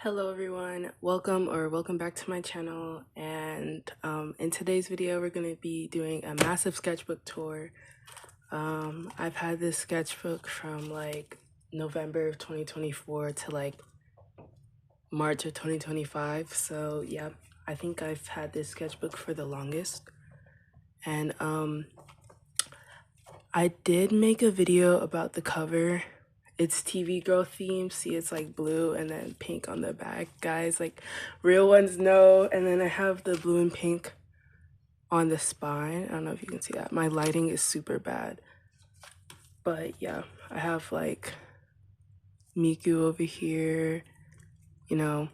Hello everyone, welcome back to my channel. And in today's video we're going to be doing a massive sketchbook tour. I've had this sketchbook from like November of 2024 to like March of 2025, so yeah, I think I've had this sketchbook for the longest. And I did make a video about the cover. It's TV girl themed. See, it's like blue and then pink on the back, guys. Like real ones know. And then I have the blue and pink on the spine. I don't know if you can see that. My lighting is super bad. But yeah, I have like Miku over here, you know,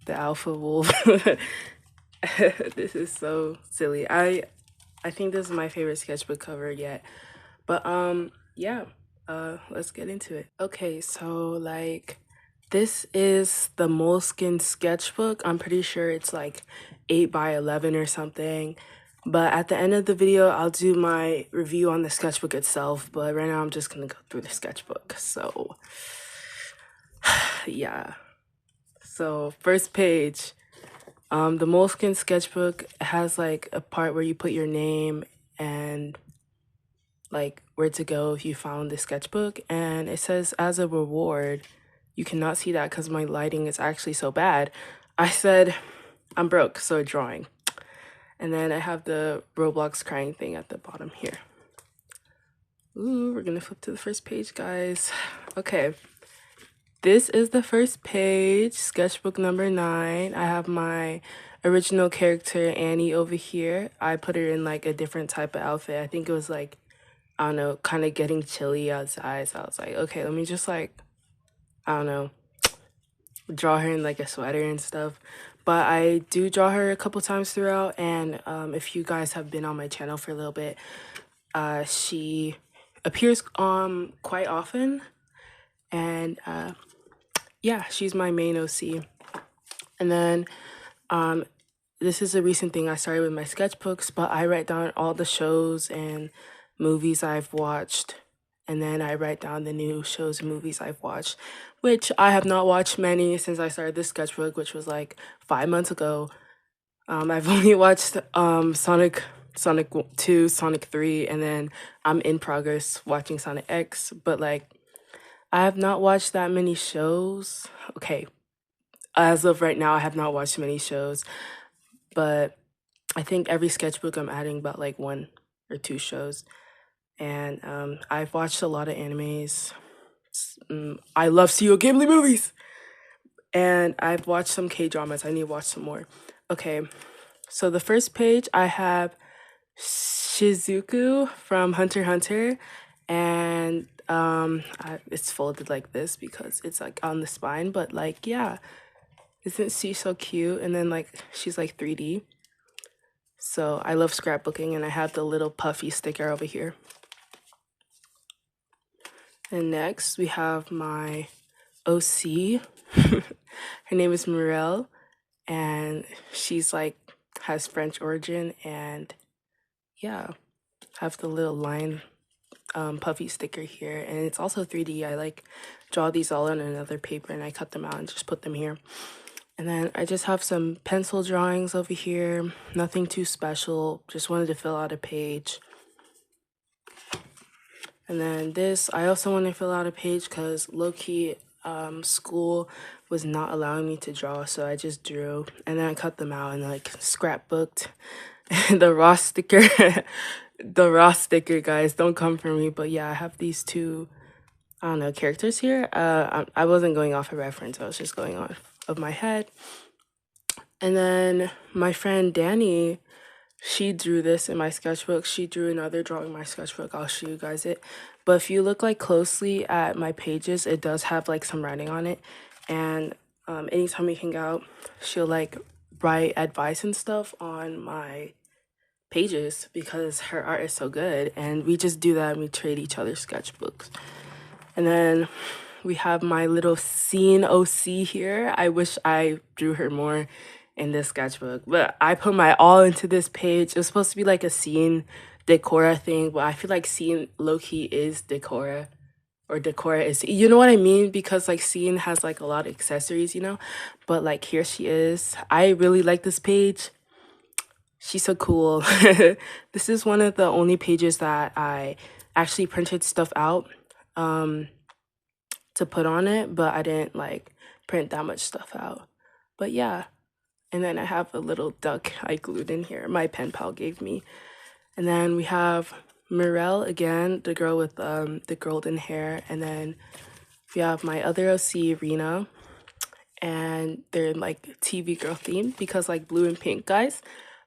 the alpha wolf. This is so silly. I think this is my favorite sketchbook cover yet. But yeah, let's get into it. Okay, so like this is the Moleskine sketchbook. I'm pretty sure it's like 8 by 11 or something. But at the end of the video, I'll do my review on the sketchbook itself. But right now I'm just gonna go through the sketchbook. So yeah. So first page. The Moleskine sketchbook has like a part where you put your name and like where to go if you found the sketchbook, and it says as a reward. You cannot see that because my lighting is actually so bad. I said I'm broke, so a drawing. And then I have the Roblox crying thing at the bottom here. Ooh, we're gonna flip to the first page, guys. Okay, this is the first page, sketchbook number 9. I have my original character Annie over here. I put her in like a different type of outfit. I think it was like, I don't know, kind of getting chilly outside. So I was like, okay, let me just like, I don't know, draw her in like a sweater and stuff. But I do draw her a couple times throughout. And if you guys have been on my channel for a little bit, she appears quite often. And yeah, she's my main OC. And then this is a recent thing I started with my sketchbooks, but I write down all the shows and movies I've watched, and then I write down the new shows and movies I've watched, which I have not watched many since I started this sketchbook, which was like 5 months ago. I've only watched Sonic 2, Sonic 3, and then I'm in progress watching Sonic X, but like I have not watched that many shows. Okay, as of right now, I have not watched many shows, but I think every sketchbook I'm adding about like 1 or 2 shows. And I've watched a lot of animes. I love Studio Ghibli movies. And I've watched some K-dramas. I need to watch some more. Okay, so the first page I have Shizuku from Hunter x Hunter. And it's folded like this because it's like on the spine. But like, yeah, isn't she so cute? And then like she's like 3D. So I love scrapbooking, and I have the little puffy sticker over here. And next we have my OC. Her name is Morel, and she's like has French origin, and yeah, have the little line puffy sticker here, and it's also 3D. I like draw these all on another paper and I cut them out and just put them here. And then I just have some pencil drawings over here, nothing too special, just wanted to fill out a page. And then this, I also want to fill out a page because low-key school was not allowing me to draw, so I just drew. And then I cut them out and like scrapbooked. The raw sticker, the raw sticker, guys, don't come for me. But yeah, I have these 2, I don't know, characters here. I wasn't going off a reference, I was just going off of my head. And then my friend Danny, she drew this in my sketchbook. She drew another drawing in my sketchbook. I'll show you guys it. But if you look like closely at my pages, it does have like some writing on it. And anytime we hang out, she'll like write advice and stuff on my pages because her art is so good. And we just do that and we trade each other's sketchbooks. And then we have my little scene OC here. I wish I drew her more in this sketchbook, but I put my all into this page. It was supposed to be like a scene Decora thing, but I feel like scene low-key is Decora. or decor is, you know what I mean? Because like Scene has like a lot of accessories, you know? But like here she is. I really like this page. She's so cool. This is one of the only pages that I actually printed stuff out to put on it, but I didn't like print that much stuff out. But yeah. And then I have a little duck I glued in here. My pen pal gave me. And then we have Mirelle again, the girl with the golden hair. And then we have my other OC, Rena. And they're like TV girl themed because like blue and pink, guys.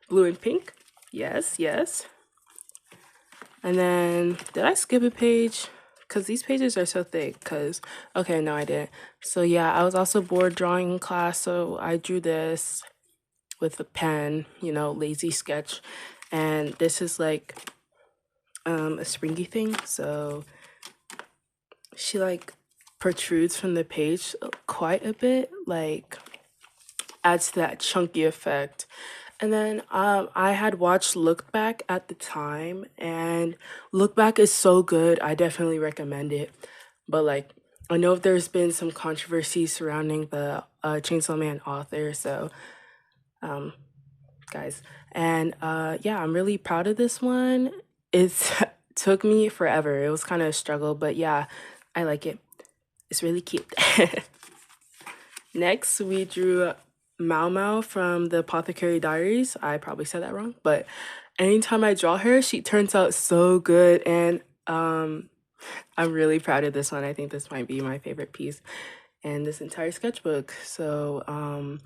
Blue and pink. Yes, yes. And then, did I skip a page? Because these pages are so thick. Because, okay, no, I didn't. So yeah, I was also bored drawing in class. So I drew this with a pen, you know, lazy sketch. And this is like a springy thing. So she like protrudes from the page quite a bit, like adds to that chunky effect. And then I had watched Look Back at the time, and Look Back is so good. I definitely recommend it. But like, I know there's been some controversy surrounding the Chainsaw Man author, so guys. And yeah, I'm really proud of this one. It's took me forever. It was kind of a struggle, but yeah, I like it. It's really cute. Next, we drew Mau Mau from the Apothecary Diaries. I probably said that wrong, but anytime I draw her, she turns out so good, and I'm really proud of this one. I think this might be my favorite piece in this entire sketchbook. So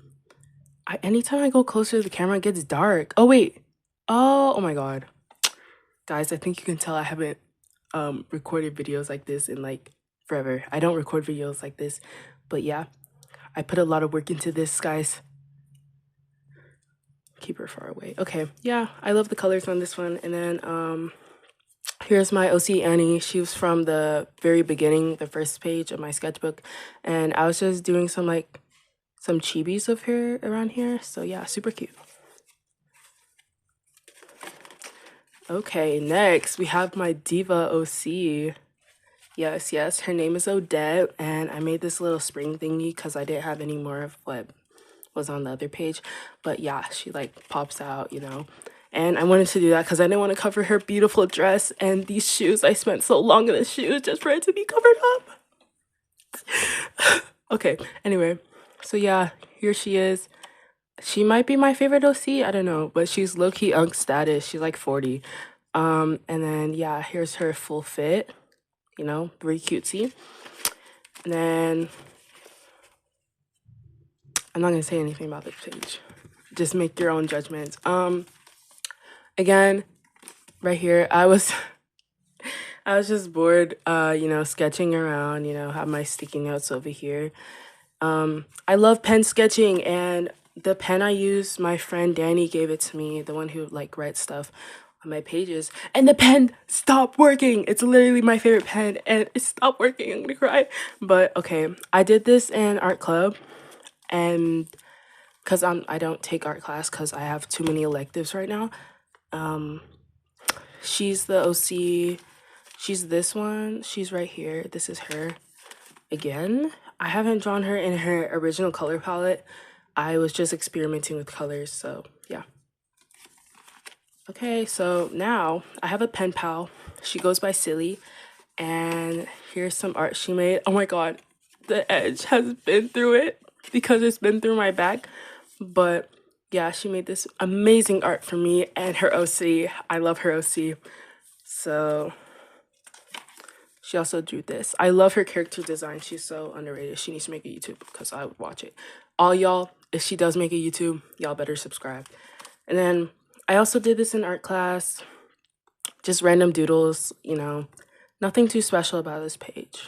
anytime I go closer to the camera, it gets dark. Oh wait. Oh my god. Guys, I think you can tell I haven't recorded videos like this in like forever. I don't record videos like this, but yeah, I put a lot of work into this, guys. Keep her far away. Okay, yeah, I love the colors on this one. And then here's my OC Annie. She was from the very beginning, the first page of my sketchbook, and I was just doing some chibis of her around here. So yeah, super cute. Okay, next we have my diva OC. Yes, yes, her name is Odette, and I made this little spring thingy because I didn't have any more of what was on the other page. But yeah, she like pops out, you know. And I wanted to do that because I didn't want to cover her beautiful dress and these shoes. I spent so long in the shoes just for it to be covered up. Okay, anyway, so yeah, here she is. She might be my favorite OC, I don't know, but she's low-key unk status. She's like 40. And then yeah, here's her full fit, you know, very cutesy. And then I'm not gonna say anything about this page. Just make your own judgments. Again, right here, I was just bored, you know, sketching around, you know, have my sticky notes over here. I love pen sketching, and the pen I use, my friend Danny gave it to me, the one who like writes stuff on my pages, and the pen stopped working. It's literally my favorite pen, and it stopped working. I'm gonna cry. But okay, I did this in art club, and because I don't take art class because I have too many electives right now. She's the OC. She's this one. She's right here. This is her. Again, I haven't drawn her in her original color palette. I was just experimenting with colors, so yeah. Okay, so now I have a pen pal. She goes by Silly, and here's some art she made. Oh my god, the edge has been through it because it's been through my bag. But yeah, she made this amazing art for me and her OC. I love her OC. So she also drew this. I love her character design. She's so underrated. She needs to make a YouTube because I would watch it. All y'all, if she does make a YouTube, y'all better subscribe. And then I also did this in art class. Just random doodles, you know. Nothing too special about this page.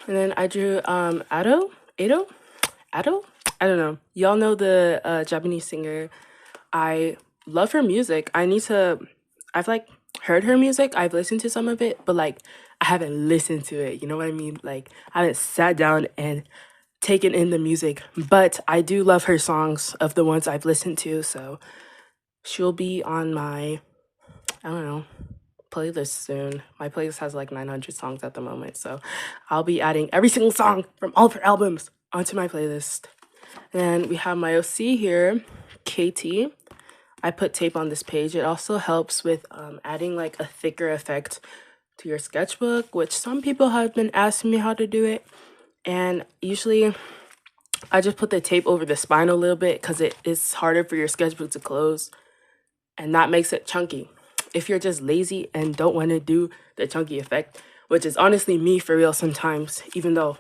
And then I drew Ado? I don't know. Y'all know the Japanese singer. I love her music. I've like heard her music. I've listened to some of it, but like I haven't listened to it. You know what I mean? Like I haven't sat down and taken in the music, but I do love her songs of the ones I've listened to. So she'll be on my, I don't know, playlist soon. My playlist has like 900 songs at the moment, so I'll be adding every single song from all of her albums onto my playlist. And we have my OC here, KT. I put tape on this page. It also helps with adding like a thicker effect to your sketchbook, which some people have been asking me how to do it. And usually I just put the tape over the spine a little bit because it is harder for your sketchbook to close, and that makes it chunky. If you're just lazy and don't want to do the chunky effect, which is honestly me for real sometimes, even though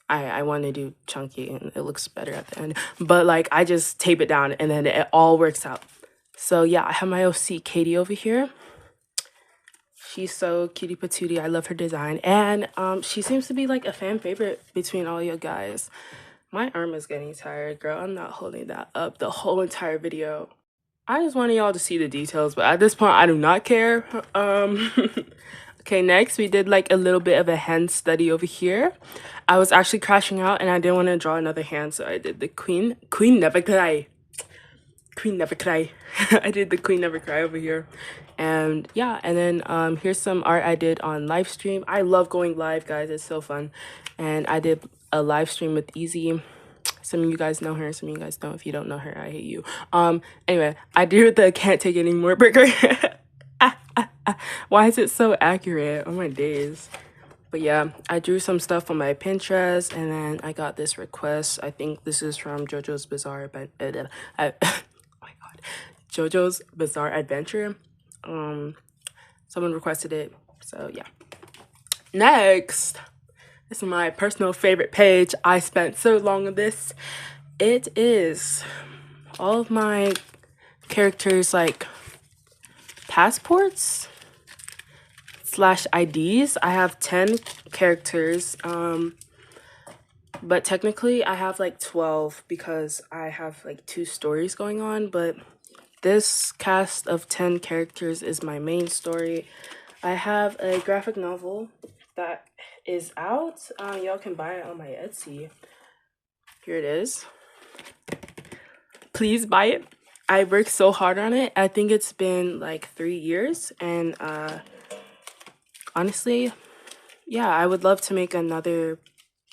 I want to do chunky and it looks better at the end, but like I just tape it down and then it all works out. So yeah, I have my OC Katie over here. She's so cutie patootie. I love her design, and she seems to be like a fan favorite between all you guys. My arm is getting tired, girl. I'm not holding that up the whole entire video. I just wanted y'all to see the details, but at this point, I do not care. Okay, next, we did like a little bit of a hand study over here. I was actually crashing out, and I didn't want to draw another hand, so I did the queen. Queen never cry. Queen never cry. I did the queen never cry over here. And yeah, and then here's some art I did on live stream. I love going live, guys. It's so fun. And I did a live stream with Easy. Some of you guys know her, some of you guys don't. If you don't know her, I hate you. Anyway, I drew the can't take anymore burger. Why is it so accurate? Oh my days. But yeah, I drew some stuff on my Pinterest, and then I got this request. I think this is from JoJo's Bizarre oh my god, JoJo's Bizarre Adventure. Someone requested it, so yeah. Next, this is my personal favorite page. I spent so long on this. It is all of my characters' like passports / IDs. I have 10 characters, but technically I have like 12 because I have like 2 stories going on, but this cast of 10 characters is my main story. I have a graphic novel that is out. Y'all can buy it on my Etsy. Here it is. Please buy it. I worked so hard on it. I think it's been like 3 years, and honestly, yeah, I would love to make another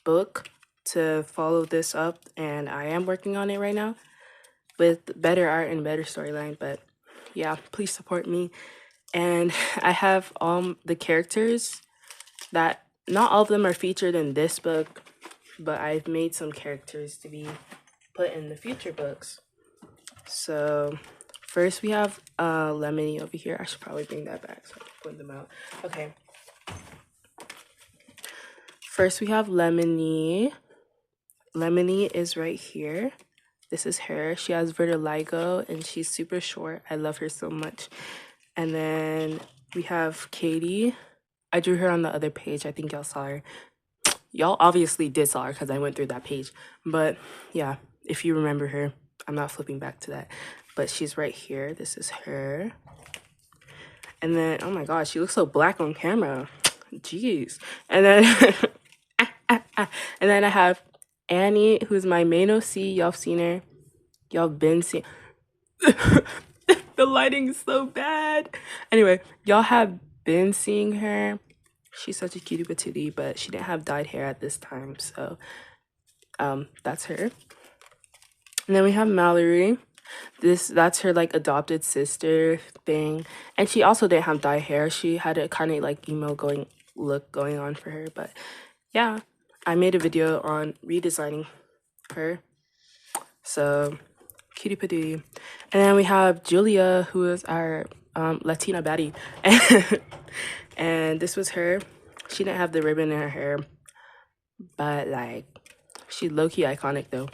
book to follow this up, and I am working on it right now with better art and better storyline. But yeah, please support me. And I have all the characters that not all of them are featured in this book, but I've made some characters to be put in the future books. So first we have Lemony over here. I should probably bring that back so I can point them out. Okay. First we have Lemony. Lemony is right here. This is her. She has vitiligo and she's super short. I love her so much. And then we have Katie. I drew her on the other page. I think y'all saw her. Y'all obviously did saw her because I went through that page. But yeah, if you remember her, I'm not flipping back to that. But she's right here. This is her. And then, oh my gosh, she looks so black on camera. Jeez. And then, and then I have Annie, who's my main OC. Y'all seen her. Y'all been seeing. The lighting is so bad. Anyway, y'all have been seeing her. She's such a cutie patootie, but she didn't have dyed hair at this time, so that's her. And then we have Mallory. That's her like adopted sister thing, and she also didn't have dyed hair. She had a kind of like emo look going on for her. But yeah, I made a video on redesigning her, so cutie patootie. And then we have Julia, who is our Latina baddie. And this was her. She didn't have the ribbon in her hair, but like, she's low-key iconic though.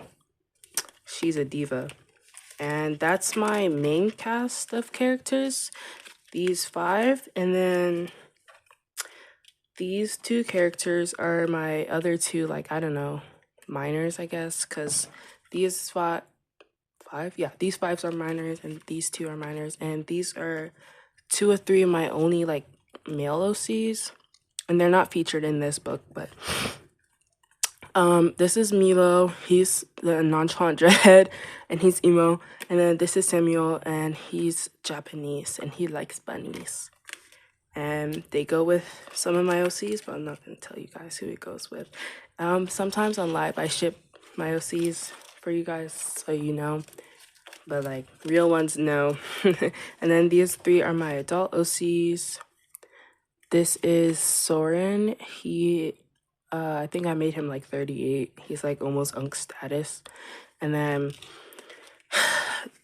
She's a diva. And that's my main cast of characters, these 5. And then these 2 characters are my other 2, like, I don't know, minors, I guess, because these 5, yeah, these 5s are minors and these 2 are minors, and these are 2 or 3 of my only like male OCs, and they're not featured in this book. But This is Milo. He's the nonchalant dreadhead, and he's emo. And then this is Samuel, and he's Japanese, and he likes bunnies. And they go with some of my OCs, but I'm not gonna tell you guys who it goes with. Sometimes on live I ship my OCs for you guys, so you know. But like real ones, no. And then these three are my adult OCs. This is Soren. I think I made him like 38. He's like almost unk status. And then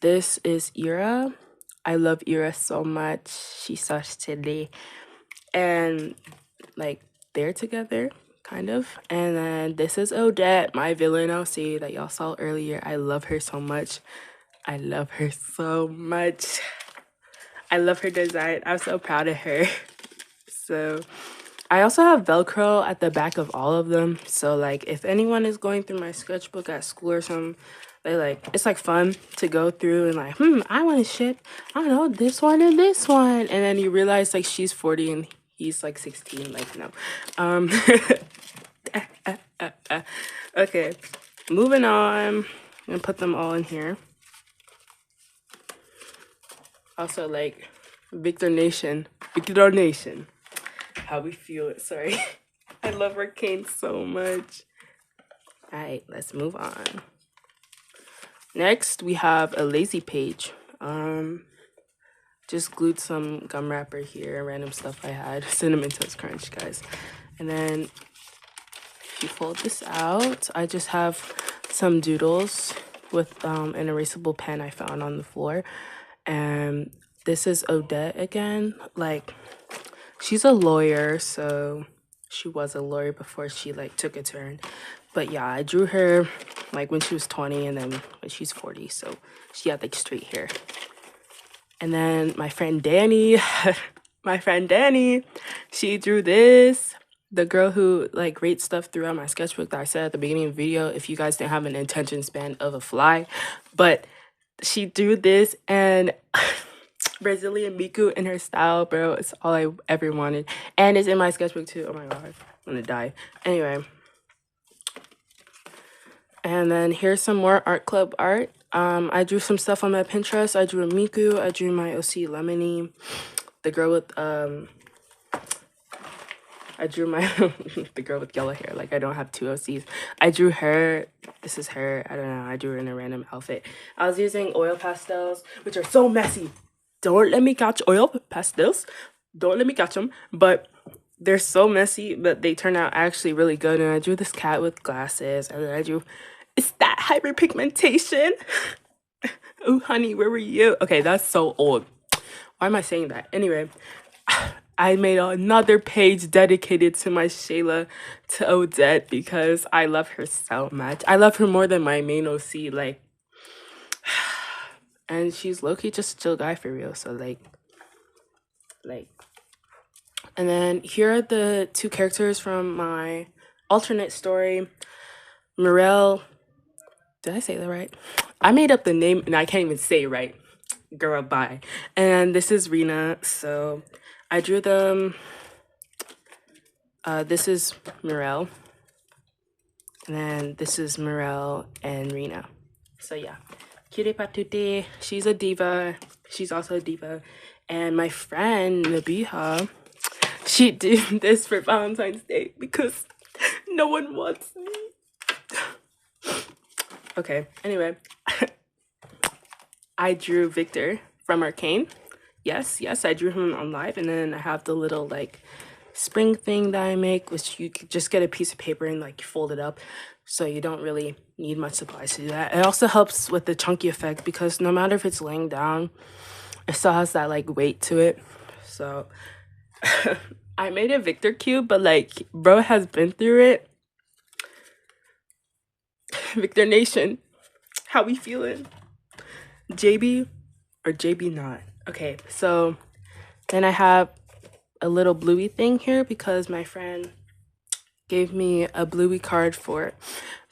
this is Ira. I love Ira so much. She's so silly. And like they're together, kind of. And then this is Odette, my villain OC that y'all saw earlier. I love her so much. I love her so much. I love her design. I'm so proud of her. So I also have Velcro at the back of all of them. So like if anyone is going through my sketchbook at school or something, it's like fun to go through and like, I want to ship, I don't know, this one and this one. And then you realize like she's 40 and he's like 16, like no. Okay, moving on. I'm gonna put them all in here. Also like Victor Nation, how we feel it, sorry. I love Arcane so much. All right, let's move on. Next, we have a lazy page. Just glued some gum wrapper here, random stuff I had. Cinnamon Toast Crunch, guys. And then if you fold this out, I just have some doodles with an erasable pen I found on the floor. And this is Odette again. Like, she's a lawyer, so she was a lawyer before she like took a turn. But yeah, I drew her like when she was 20 and then when she's 40, so she had like straight hair. And then my friend Danny, she drew this. The girl who like rates stuff throughout my sketchbook that I said at the beginning of the video, if you guys didn't have an attention span of a fly. But she drew this, and Brazilian Miku in her style, bro, it's all I ever wanted. And it's in my sketchbook too. Oh my god, I'm gonna die. Anyway. And then here's some more art club art. I drew some stuff on my Pinterest. I drew a Miku. I drew my OC Lemony. The girl with I drew my the girl with yellow hair. Like I don't have two OCs. I drew her. This is her. I don't know. I drew her in a random outfit. I was using oil pastels, which are so messy. Don't let me catch oil pastels. Don't let me catch them. But they're so messy, but they turn out actually really good. And I drew this cat with glasses. And then I drew, is that hyperpigmentation? Oh, honey, where were you? Okay, that's so old. Why am I saying that? Anyway, I made another page dedicated to my Shayla to Odette because I love her so much. I love her more than my main OC, like, and she's low-key just a chill guy for real, so like, and then here are the two characters from my alternate story. Morel, did I say that right? I made up the name and I can't even say it right. Girl, bye. And this is Rena, so I drew them. This is Morel. And then this is Morel and Rena. So yeah. Cutie patootie. She's a diva. She's also a diva. And my friend Nabiha, she did this for Valentine's Day because no one wants me. Okay, anyway. I drew Victor from Arcane. Yes, I drew him on live. And then I have the little like spring thing that I make, which you could just get a piece of paper and like fold it up. So you don't really need much supplies to do that. It also helps with the chunky effect because no matter if it's laying down, it still has that like weight to it. So I made a Victor cube, but like bro has been through it. Victor Nation, how we feeling? JB or JB not? Okay, so then I have a little bluey thing here because my friend gave me a bluey card for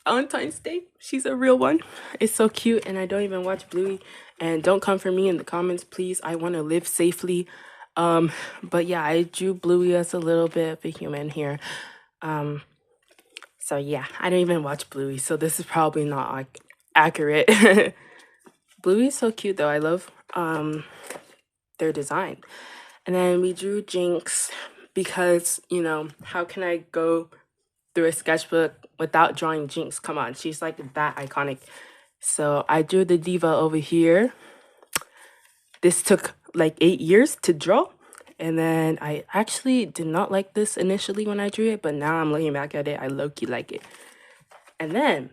Valentine's Day. She's a real one. It's so cute, and I don't even watch Bluey. And don't come for me in the comments, please. I want to live safely. But yeah, I drew Bluey as a little bit of a human here. So yeah, I don't even watch Bluey, so this is probably not like accurate. Bluey's so cute though. I love their design. And then we drew Jinx because, you know, how can I go through a sketchbook without drawing Jinx? Come on, she's like that iconic. So I drew the diva over here. This took like 8 years to draw. And then I actually did not like this initially when I drew it, but now I'm looking back at it, I low-key like it. And then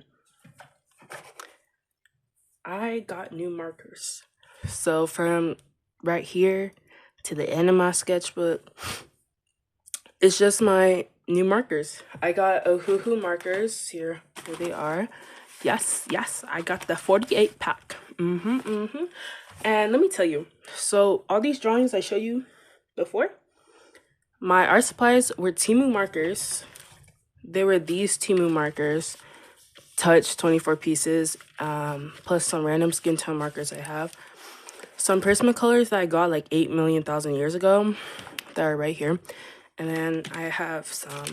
I got new markers. So from right here to the end of my sketchbook, it's just my new markers. I got Ohuhu markers. Here they are. Yes, I got the 48 pack. And let me tell you, so all these drawings I showed you before, my art supplies were Temu markers. They were these Temu markers, touch 24 pieces, plus some random skin tone markers I have. Some Prismacolors that I got like 8 million thousand years ago that are right here. And then I have some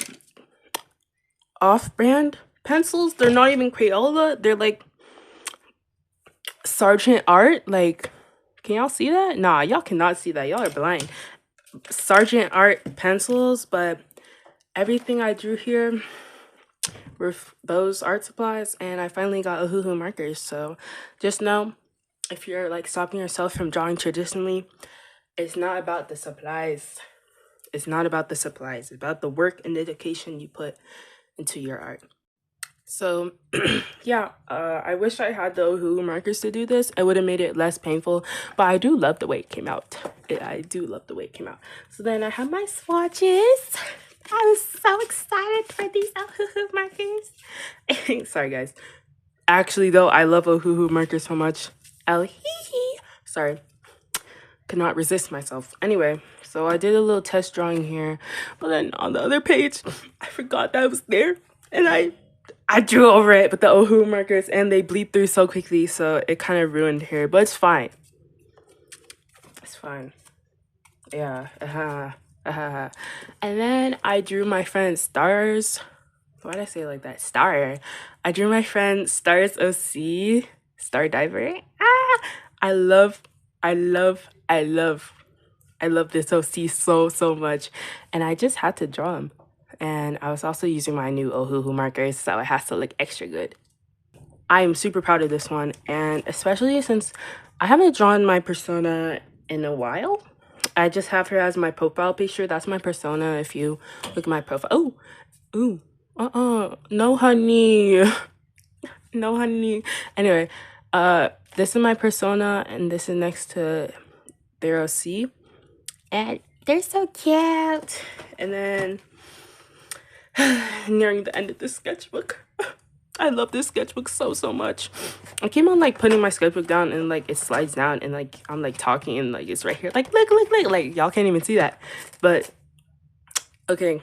off-brand pencils. They're not even Crayola. They're like Sergeant Art. Like, can y'all see that? Nah, y'all cannot see that. Y'all are blind. Sergeant Art pencils, but everything I drew here were those art supplies, and I finally got Ohuhu markers. So just know, if you're like stopping yourself from drawing traditionally, it's not about the supplies. It's not about the supplies. It's about the work and dedication you put into your art. So yeah, I wish I had the Ohuhu markers to do this. It would have made it less painful, but I do love the way it came out. I do love the way it came out. So then I have my swatches. I was so excited for these Ohuhu markers. Sorry guys. Actually though, I love Ohuhu markers so much. Sorry. Could not resist myself. Anyway, so I did a little test drawing here, but then on the other page, I forgot that it was there, and I drew over it with the Ohuhu markers, and they bleed through so quickly, so it kind of ruined here, but it's fine. It's fine. Yeah. And then I drew my friend Stars. Why did I say it like that? Star. I drew my friend Stars OC, Star Diver. I love this OC so much, and I just had to draw him. And I was also using my new Ohuhu markers, so it has to look extra good. I am super proud of this one, and especially since I haven't drawn my persona in a while. I just have her as my profile picture. That's my persona. If you look at my profile. No honey. No honey. Anyway, this is my persona, and this is next to their OC. And they're so cute. And then nearing the end of this sketchbook. I love this sketchbook so much. I keep on like putting my sketchbook down, and like it slides down, and like I'm like talking, and like it's right here. Like look. Like y'all can't even see that. But okay.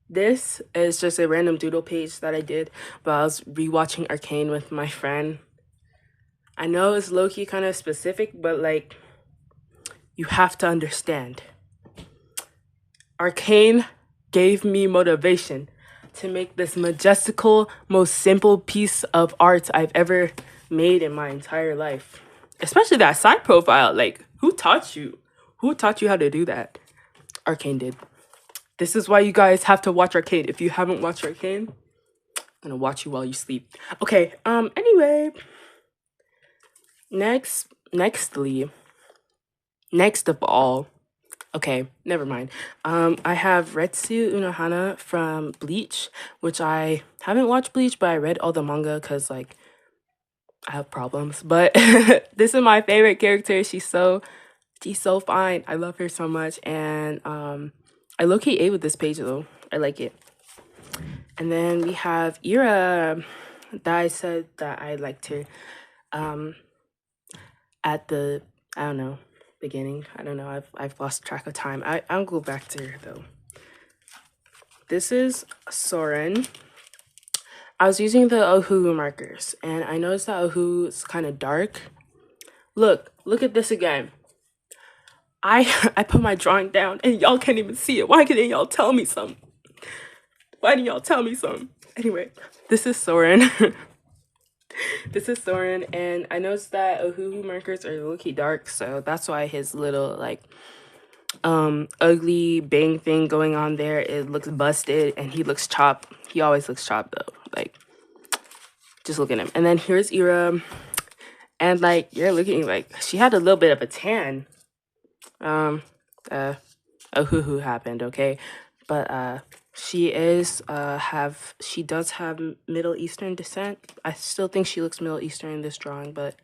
This is just a random doodle page that I did, but I was rewatching Arcane with my friend. I know it's low-key kind of specific, but like, you have to understand. Arcane gave me motivation to make this majestical, most simple piece of art I've ever made in my entire life. Especially that side profile. Like, who taught you? Who taught you how to do that? Arcane did. This is why you guys have to watch Arcane. If you haven't watched Arcane, I'm gonna watch you while you sleep. Okay, anyway. Next of all, okay, never mind. I have Retsu Unohana from Bleach, which I haven't watched Bleach, but I read all the manga because, like, I have problems. But this is my favorite character. She's so fine. I love her so much, and I low-key ate with this page though. I like it. And then we have Ira that I said that I liked her at the, I don't know, beginning. I don't know. I've lost track of time. I'll go back to her though. This is Soren. I was using the Ohuhu markers, and I noticed that Ohuhu is kind of dark. Look at this again. I put my drawing down, and y'all can't even see it. Why couldn't y'all tell me something? Why didn't y'all tell me something? Anyway, this is Soren. This is Soren, and I noticed that Ohuhu markers are low-key dark, so that's why his little like ugly bang thing going on there, it looks busted, and he looks chopped. He always looks chopped though. Like, just look at him. And then here's Ira, and like you're looking like she had a little bit of a tan. Ohuhu happened, okay? But she does have Middle Eastern descent. I still think she looks Middle Eastern in this drawing, but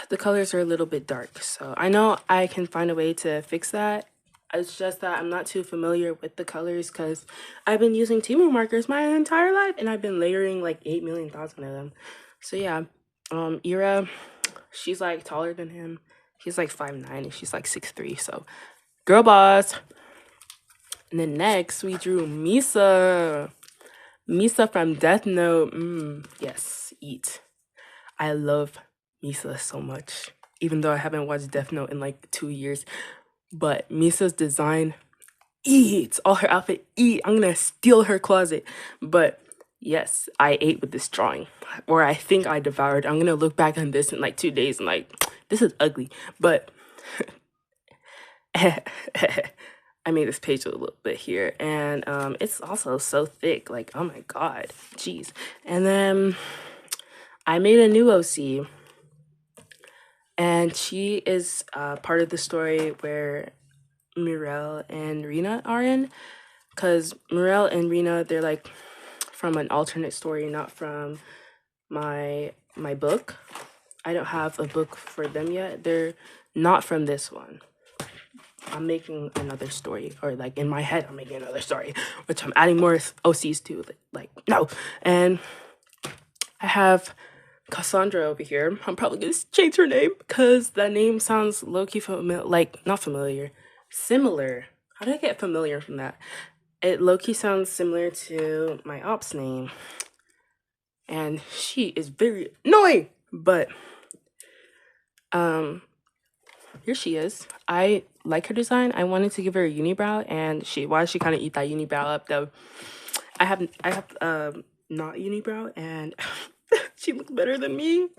the colors are a little bit dark. So I know I can find a way to fix that. It's just that I'm not too familiar with the colors because I've been using Temu markers my entire life, and I've been layering like 8 million thousand of them. So yeah, Ira, she's like taller than him. He's like 5'9" and she's like 6'3", so girl boss. And then next we drew Misa. Misa from Death Note. Yes, eat. I love Misa so much. Even though I haven't watched Death Note in like 2 years. But Misa's design eats. All her outfit eat. I'm gonna steal her closet. But yes, I ate with this drawing. Or I think I devoured. I'm gonna look back on this in like 2 days and like, this is ugly. But I made this page a little bit here, and it's also so thick, like, oh my god, jeez. And then I made a new OC, and she is part of the story where Mirel and Rina are in, because Mirel and Rina, they're like from an alternate story, not from my book. I don't have a book for them yet. They're not from this one. I'm making another story, or like in my head I'm making another story, which I'm adding more OCs to, like no. And I have Cassandra over here. I'm probably gonna change her name because that name sounds low-key familiar, like not familiar, similar. How did I get familiar from that? It low-key sounds similar to my ops name, and she is very annoying. But here she is. I like her design. I wanted to give her a unibrow, and why she kind of eat that unibrow up though. I have not unibrow, and she looks better than me.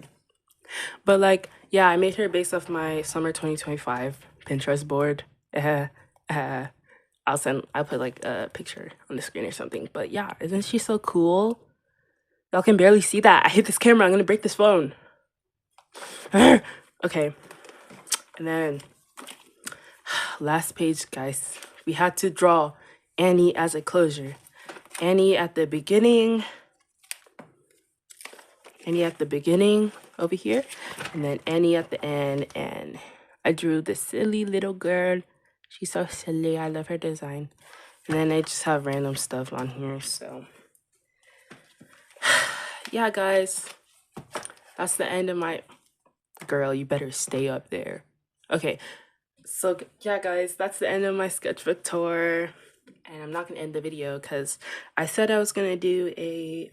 But like, yeah, I made her based off my summer 2025 Pinterest board. I'll put like a picture on the screen or something. But yeah, isn't she so cool? Y'all can barely see that. I hit this camera. I'm gonna break this phone. Okay. And then last page, guys. We had to draw Annie as a closure. Annie at the beginning over here, and then Annie at the end. And I drew this silly little girl. She's so silly. I love her design. And then I just have random stuff on here. So yeah, guys, that's the end of my girl. You better stay up there. Okay, so yeah, guys, that's the end of my sketchbook tour. And I'm not gonna end the video because I said I was gonna do a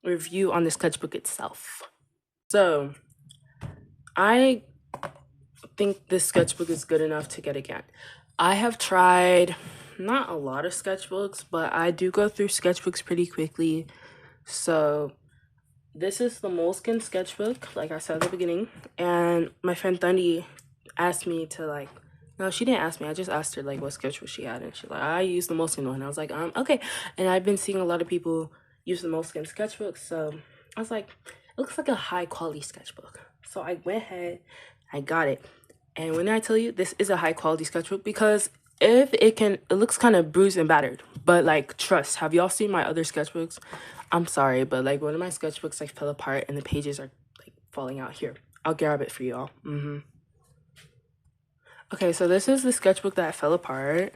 review on the sketchbook itself. So I think this sketchbook is good enough to get again. I have tried not a lot of sketchbooks, but I do go through sketchbooks pretty quickly. So this is the Moleskine sketchbook, like I said at the beginning. And my friend Thundy asked me to like, no, she didn't ask me. I just asked her like what sketchbook she had, and she's like, I use the Moleskine one. I was like, okay. And I've been seeing a lot of people use the Moleskine sketchbook, so I was like, it looks like a high quality sketchbook. So I went ahead, I got it. And when I tell you this is a high quality sketchbook, because it looks kind of bruised and battered, but like trust, have y'all seen my other sketchbooks? I'm sorry, but like one of my sketchbooks like fell apart and the pages are like falling out. Here, I'll grab it for y'all. Okay, so this is the sketchbook that fell apart,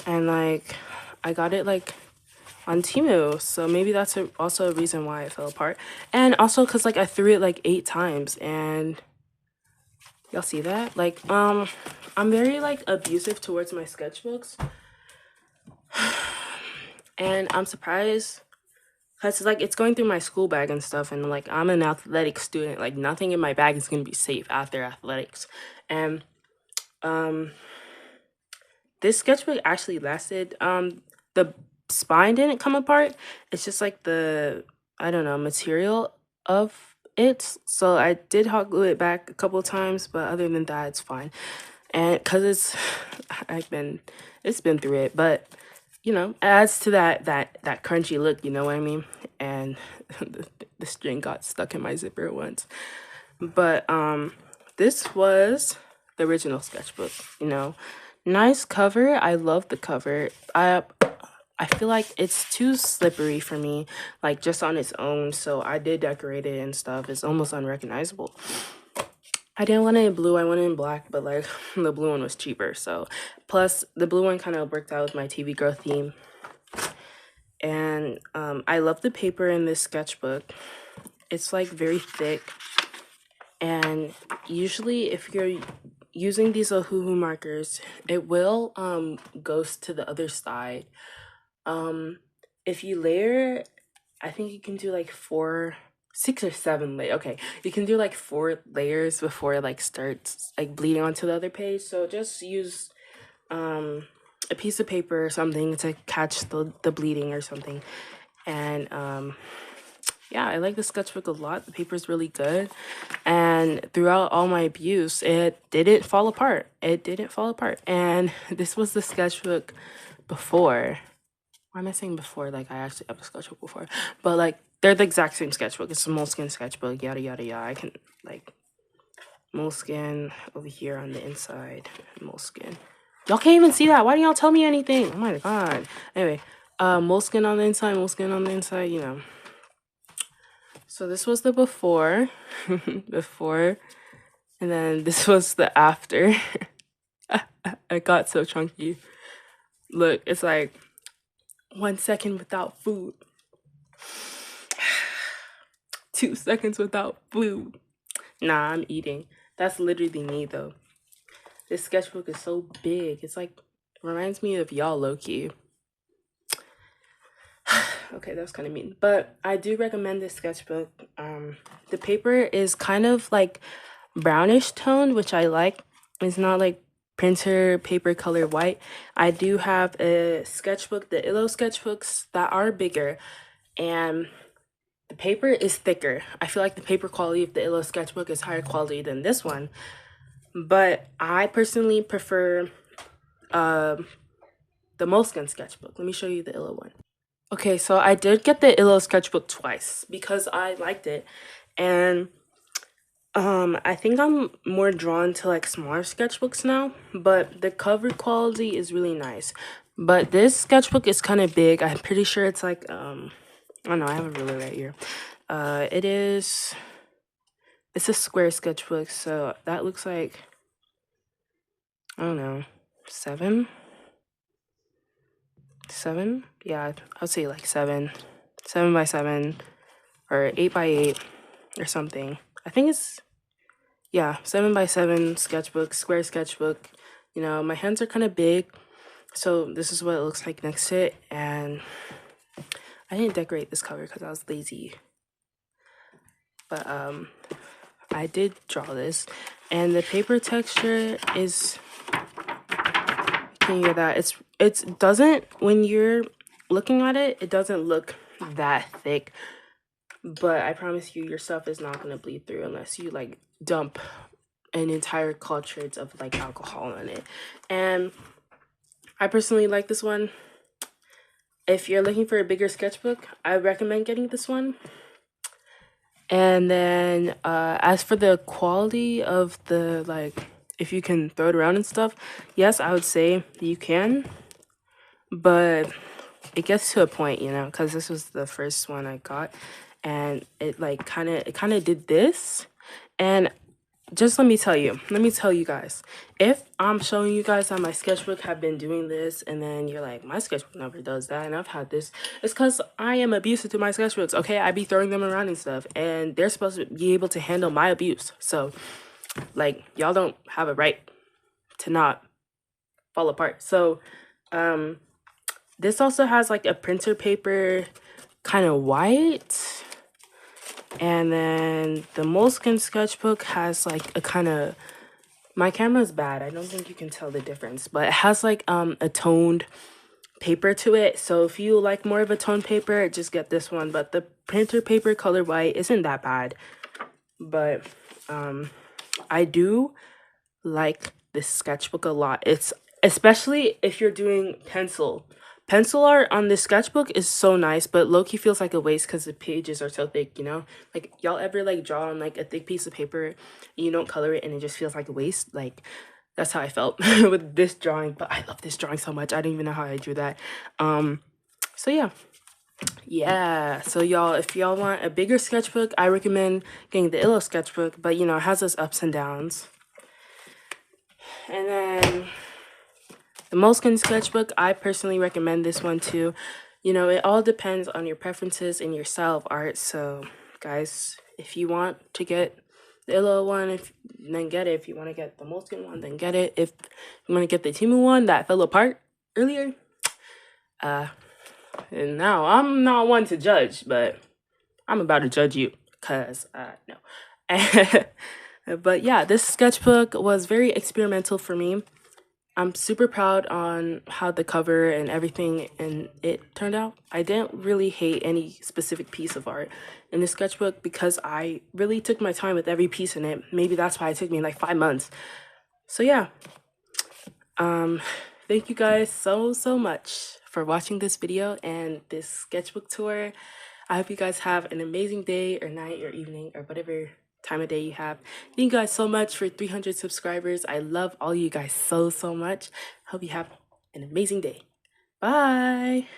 and like I got it like on Temu, so maybe that's also a reason why it fell apart. And also because like I threw it like 8 times, and y'all see that? Like I'm very like abusive towards my sketchbooks. And I'm surprised because like it's going through my school bag and stuff, and like I'm an athletic student. Like nothing in my bag is gonna be safe after athletics. And this sketchbook actually lasted. The spine didn't come apart. It's just like the, I don't know, material of it. So I did hot glue it back a couple times, but other than that, it's fine. And because it's been through it, but you know, it adds to that crunchy look, you know what I mean? And the string got stuck in my zipper once. But this was the original sketchbook, you know. Nice cover. I love the cover. I feel like it's too slippery for me, like just on its own. So I did decorate it and stuff. It's almost unrecognizable. I didn't want it in blue, I wanted it in black, but like the blue one was cheaper. So plus the blue one kind of worked out with my TV girl theme. And I love the paper in this sketchbook. It's like very thick. And usually if you're using these Ohuhu markers, it will ghost to the other side. If you layer, I think you can do like 6 or 7 layers. Okay, you can do like 4 layers before it like starts like bleeding onto the other page. So just use a piece of paper or something to catch the bleeding or something. And yeah, I like the sketchbook a lot. The paper's really good. And throughout all my abuse, it didn't fall apart. It didn't fall apart. And this was the sketchbook before. Why am I saying before? Like, I actually have a sketchbook before. But, like, they're the exact same sketchbook. It's a Moleskine sketchbook, yada, yada, yada. I can, like, Moleskine over here on the inside. Moleskine. Y'all can't even see that. Why didn't y'all tell me anything? Oh, my God. Anyway, Moleskine on the inside, Moleskine on the inside, you know. So this was the before. Before. And then this was the after. I got so chunky. Look, it's like 1 second without food. 2 seconds without food. Nah, I'm eating. That's literally me, though. This sketchbook is so big. It's like, it reminds me of y'all, low-key. Okay, that was kind of mean. But I do recommend this sketchbook. The paper is kind of like brownish toned, which I like. It's not like printer paper color white. I do have a sketchbook, the Illo sketchbooks that are bigger, and the paper is thicker. I feel like the paper quality of the Illo sketchbook is higher quality than this one, but I personally prefer the Moleskine sketchbook. Let me show you the Illo one. Okay, so I did get the Illo sketchbook twice because I liked it, and I think I'm more drawn to like smaller sketchbooks now, but the cover quality is really nice. But this sketchbook is kind of big. I'm pretty sure it's like oh no, I have a ruler right here. It's a square sketchbook, so that looks like, I don't know, 7? Yeah, I'll say like 7 by 7 or 8 by 8 or something. I think it's, yeah, 7 by 7 sketchbook, square sketchbook. You know, my hands are kind of big, so this is what it looks like next to it. And I didn't decorate this cover because I was lazy, but I did draw this, and the paper texture is, can you hear that? It doesn't, when you're looking at it, it doesn't look that thick, but I promise you, your stuff is not gonna bleed through unless you like dump an entire cartridge of like alcohol on it. And I personally like this one. If you're looking for a bigger sketchbook, I recommend getting this one. And then as for the quality of the, like, if you can throw it around and stuff, yes, I would say you can, but it gets to a point, you know, because this was the first one I got, and it like kind of did this. And just let me tell you guys, if I'm showing you guys that my sketchbook have been doing this, and then you're like, my sketchbook never does that, and I've had this, it's because I am abusive to my sketchbooks, okay? I be throwing them around and stuff, and they're supposed to be able to handle my abuse. So, like, y'all don't have a right to not fall apart. So, this also has, like, a printer paper, kind of white. And then the Moleskine sketchbook has like a kind of, my camera's bad, I don't think you can tell the difference, but it has like a toned paper to it. So if you like more of a tone paper, just get this one. But the printer paper color white isn't that bad. But I do like this sketchbook a lot. It's especially if you're doing pencil art on this sketchbook is so nice, but low-key feels like a waste because the pages are so thick, you know? Like, y'all ever like draw on like a thick piece of paper and you don't color it and it just feels like a waste? Like, that's how I felt with this drawing. But I love this drawing so much. I don't even know how I drew that. So yeah, so y'all, if y'all want a bigger sketchbook, I recommend getting the Illo sketchbook, but you know, it has its ups and downs. And then the Moleskine sketchbook, I personally recommend this one too. You know, it all depends on your preferences and your style of art. So guys, if you want to get the Illo one, then get it. If you want to get the Moleskine one, then get it. If you want to get the Timu one that fell apart earlier, and now I'm not one to judge, but I'm about to judge you, cause no. But yeah, this sketchbook was very experimental for me. I'm super proud on how the cover and everything and it turned out. I didn't really hate any specific piece of art in the sketchbook because I really took my time with every piece in it. Maybe that's why it took me like 5 months. So yeah, thank you guys so much for watching this video and this sketchbook tour. I hope you guys have an amazing day or night or evening or whatever time of day you have. Thank you guys so much for 300 subscribers. I love all you guys so much. Hope you have an amazing day. Bye.